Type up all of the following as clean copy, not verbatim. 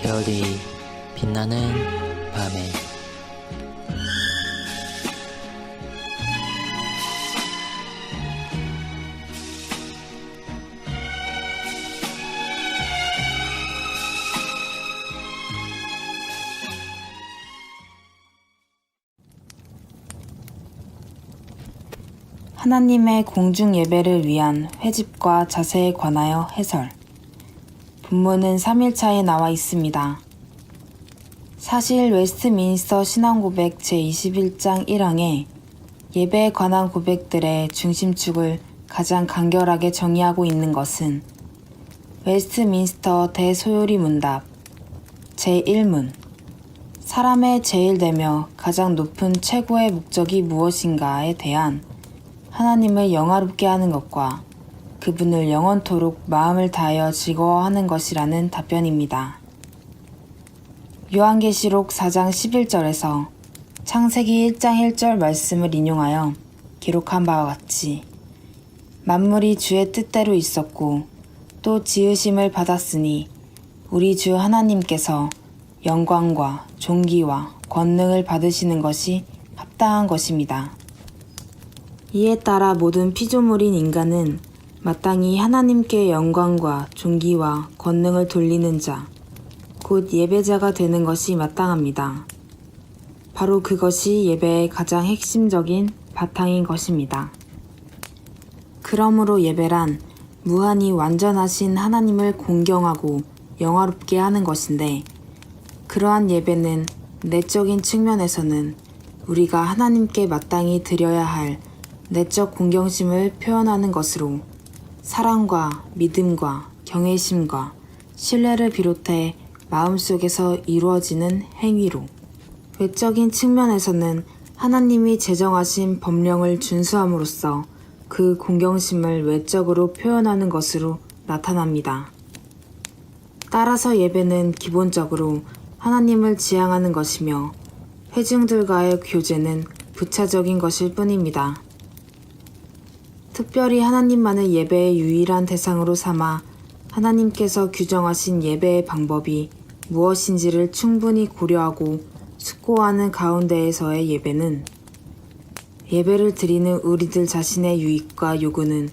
별이 빛나는 밤에 하나님의 공중 예배를 위한 회집과 자세에 관하여 해설. 본문은 3일차에 나와 있습니다. 사실 웨스트민스터 신앙고백 제21장 1항에 예배에 관한 고백들의 중심축을 가장 간결하게 정의하고 있는 것은 웨스트민스터 대소요리 문답 제1문 사람의 제일 되며 가장 높은 최고의 목적이 무엇인가에 대한 하나님을 영화롭게 하는 것과 그분을 영원토록 마음을 다하여 즐거워하는 것이라는 답변입니다. 요한계시록 4장 11절에서 창세기 1장 1절 말씀을 인용하여 기록한 바와 같이 만물이 주의 뜻대로 있었고 또 지으심을 받았으니 우리 주 하나님께서 영광과 존귀와 권능을 받으시는 것이 합당한 것입니다. 이에 따라 모든 피조물인 인간은 마땅히 하나님께 영광과 존귀와 권능을 돌리는 자, 곧 예배자가 되는 것이 마땅합니다. 바로 그것이 예배의 가장 핵심적인 바탕인 것입니다. 그러므로 예배란 무한히 완전하신 하나님을 공경하고 영화롭게 하는 것인데, 그러한 예배는 내적인 측면에서는 우리가 하나님께 마땅히 드려야 할 내적 공경심을 표현하는 것으로 사랑과 믿음과 경외심과 신뢰를 비롯해 마음속에서 이루어지는 행위로, 외적인 측면에서는 하나님이 제정하신 법령을 준수함으로써 그 공경심을 외적으로 표현하는 것으로 나타납니다. 따라서 예배는 기본적으로 하나님을 지향하는 것이며 회중들과의 교제는 부차적인 것일 뿐입니다. 특별히 하나님만을 예배의 유일한 대상으로 삼아 하나님께서 규정하신 예배의 방법이 무엇인지를 충분히 고려하고 숙고하는 가운데에서의 예배는, 예배를 드리는 우리들 자신의 유익과 요구는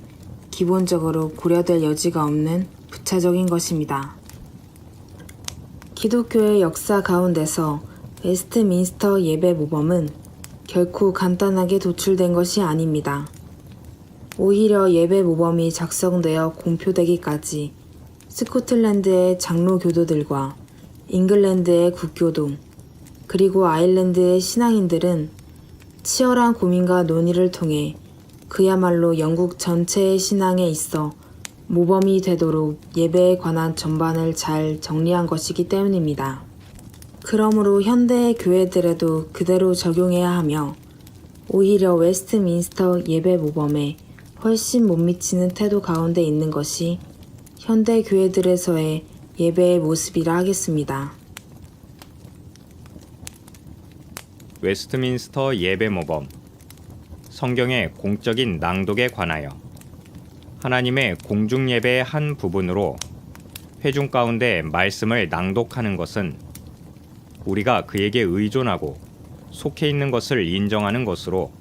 기본적으로 고려될 여지가 없는 부차적인 것입니다. 기독교의 역사 가운데서 웨스트민스터 예배 모범은 결코 간단하게 도출된 것이 아닙니다. 오히려 예배 모범이 작성되어 공표되기까지 스코틀랜드의 장로 교도들과 잉글랜드의 국교도, 그리고 아일랜드의 신앙인들은 치열한 고민과 논의를 통해 그야말로 영국 전체의 신앙에 있어 모범이 되도록 예배에 관한 전반을 잘 정리한 것이기 때문입니다. 그러므로 현대의 교회들에도 그대로 적용해야 하며, 오히려 웨스트민스터 예배 모범에 훨씬 못 미치는 태도 가운데 있는 것이 현대 교회들에서의 예배의 모습이라 하겠습니다. 웨스트민스터 예배 모범. 성경의 공적인 낭독에 관하여. 하나님의 공중 예배의 한 부분으로 회중 가운데 말씀을 낭독하는 것은 우리가 그에게 의존하고 속해 있는 것을 인정하는 것으로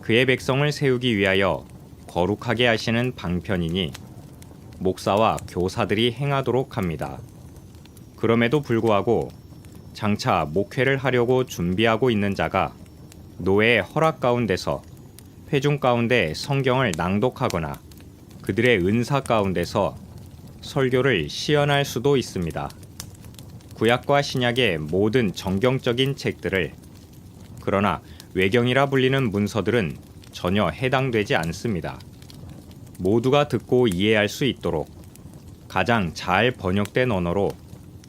그의 백성을 세우기 위하여 거룩하게 하시는 방편이니 목사와 교사들이 행하도록 합니다. 그럼에도 불구하고 장차 목회를 하려고 준비하고 있는 자가 노예의 허락 가운데서 회중 가운데 성경을 낭독하거나 그들의 은사 가운데서 설교를 시연할 수도 있습니다. 구약과 신약의 모든 정경적인 책들을, 그러나 외경이라 불리는 문서들은 전혀 해당되지 않습니다. 모두가 듣고 이해할 수 있도록 가장 잘 번역된 언어로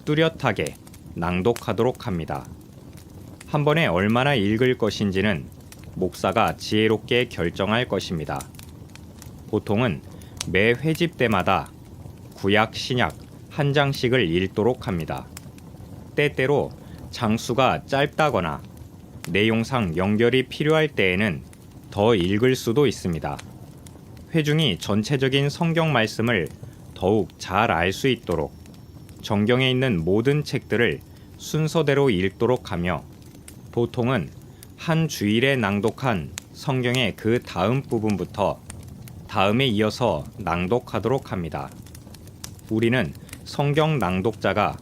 뚜렷하게 낭독하도록 합니다. 한 번에 얼마나 읽을 것인지는 목사가 지혜롭게 결정할 것입니다. 보통은 매 회집 때마다 구약, 신약 한 장씩을 읽도록 합니다. 때때로 장수가 짧다거나 내용상 연결이 필요할 때에는 더 읽을 수도 있습니다. 회중이 전체적인 성경 말씀을 더욱 잘 알 수 있도록 정경에 있는 모든 책들을 순서대로 읽도록 하며 보통은 한 주일에 낭독한 성경의 그 다음 부분부터 다음에 이어서 낭독하도록 합니다. 우리는 성경 낭독자가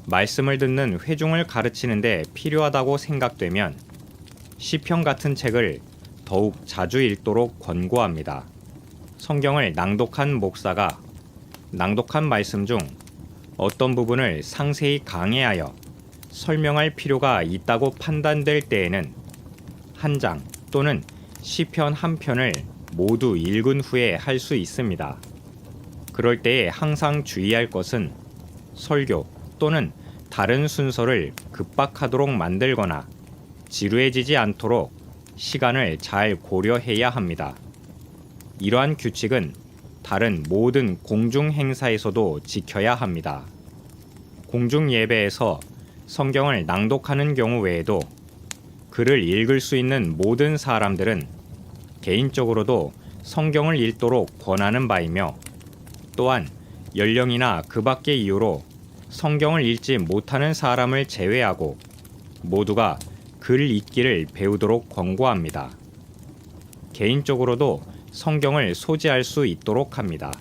말씀을 듣는 회중을 가르치는데 필요하다고 생각되면 시편 같은 책을 더욱 자주 읽도록 권고합니다. 성경을 낭독한 목사가 낭독한 말씀 중 어떤 부분을 상세히 강해하여 설명할 필요가 있다고 판단될 때에는 한 장 또는 시편 한 편을 모두 읽은 후에 할 수 있습니다. 그럴 때에 항상 주의할 것은 설교 또는 다른 순서를 급박하도록 만들거나 지루해지지 않도록 시간을 잘 고려해야 합니다. 이러한 규칙은 다른 모든 공중 행사에서도 지켜야 합니다. 공중 예배에서 성경을 낭독하는 경우 외에도 글을 읽을 수 있는 모든 사람들은 개인적으로도 성경을 읽도록 권하는 바이며 또한 연령이나 그 밖의 이유로 성경을 읽지 못하는 사람을 제외하고 모두가 글 읽기를 배우도록 권고합니다. 개인적으로도 성경을 소지할 수 있도록 합니다.